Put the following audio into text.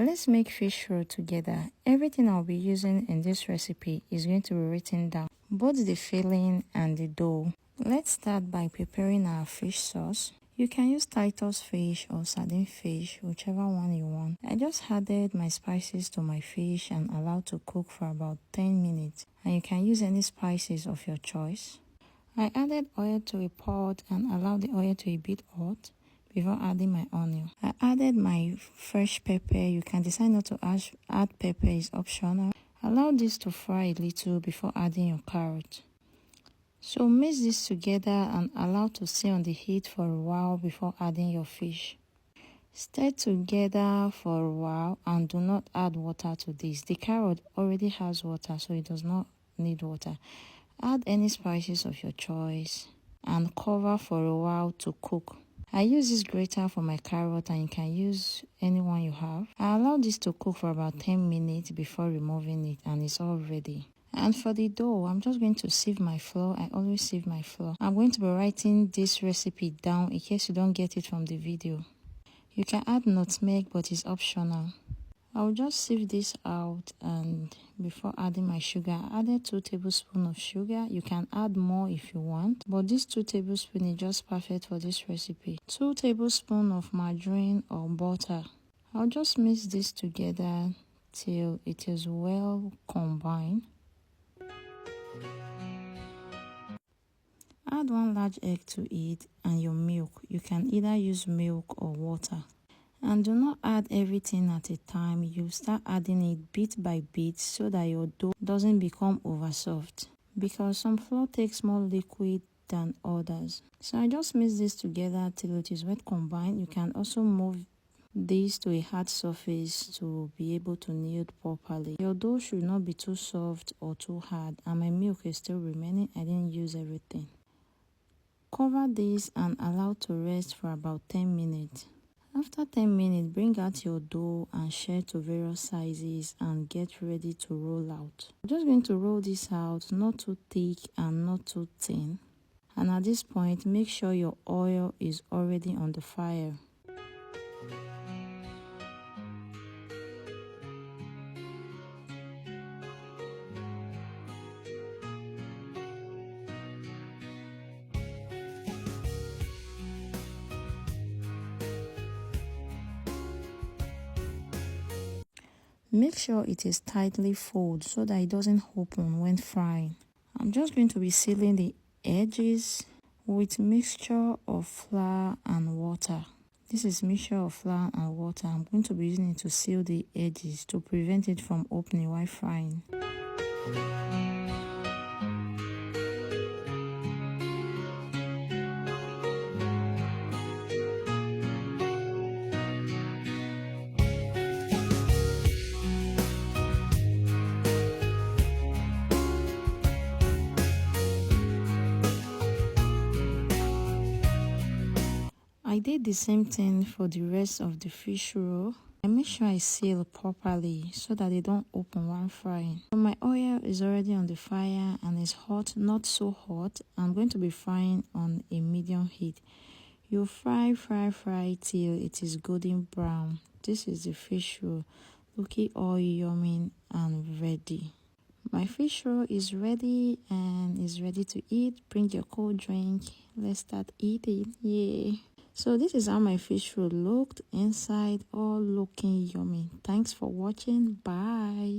Let's make fish roll together. Everything I'll be using in this recipe is going to be written down, both the filling and the dough. Let's start by preparing our fish sauce. You can use Titus fish or sardine fish, whichever one you want. I just added my spices to my fish and allowed to cook for about 10 minutes. And you can use any spices of your choice. I added oil to a pot and allowed the oil to be a bit hot before adding my onion. I added my fresh pepper. You can decide not to add pepper, it's optional. Allow this to fry a little before adding your carrot. So mix this together and allow to sit on the heat for a while before adding your fish. Stir together for a while and do not add water to this. The carrot already has water, so it does not need water. Add any spices of your choice and cover for a while to cook. I use this grater for my carrot and you can use any one you have. I allow this to cook for about 10 minutes before removing it and it's all ready. And for the dough, I'm just going to sieve my flour. I always sieve my flour. I'm going to be writing this recipe down in case you don't get it from the video. You can add nutmeg, but it's optional. I'll just sieve this out, and before adding my sugar, I added 2 tablespoons of sugar. You can add more if you want, but this 2 tablespoons is just perfect for this recipe. 2 tablespoons of margarine or butter. I'll just mix this together till it is well combined. Add 1 large egg to it and your milk. You can either use milk or water. And do not add everything at a time. You start adding it bit by bit so that your dough doesn't become over soft, because some flour takes more liquid than others. So I just mix this together till it is well combined. You can also move this to a hard surface to be able to knead properly. Your dough should not be too soft or too hard, and my milk is still remaining. I didn't use everything. Cover this and allow to rest for about 10 minutes. After 10 minutes, bring out your dough and share to various sizes and get ready to roll out. I'm just going to roll this out, not too thick and not too thin. And at this point, make sure your oil is already on the fire. Make sure it is tightly folded so that it doesn't open when frying. I'm just going to be sealing the edges with mixture of flour and water. This is mixture of flour and water. I'm going to be using it to seal the edges to prevent it from opening while frying. I did the same thing for the rest of the fish roll. I make sure I seal properly so that they don't open while frying. So my oil is already on the fire and it's hot, not so hot. I'm going to be frying on a medium heat. You fry till it is golden brown. This is the fish roll, looking all yummy and ready. My fish roll is ready and is ready to eat. Bring your cold drink. Let's start eating. Yay! So this is how my fish roll looked inside, all looking yummy. Thanks for watching. Bye.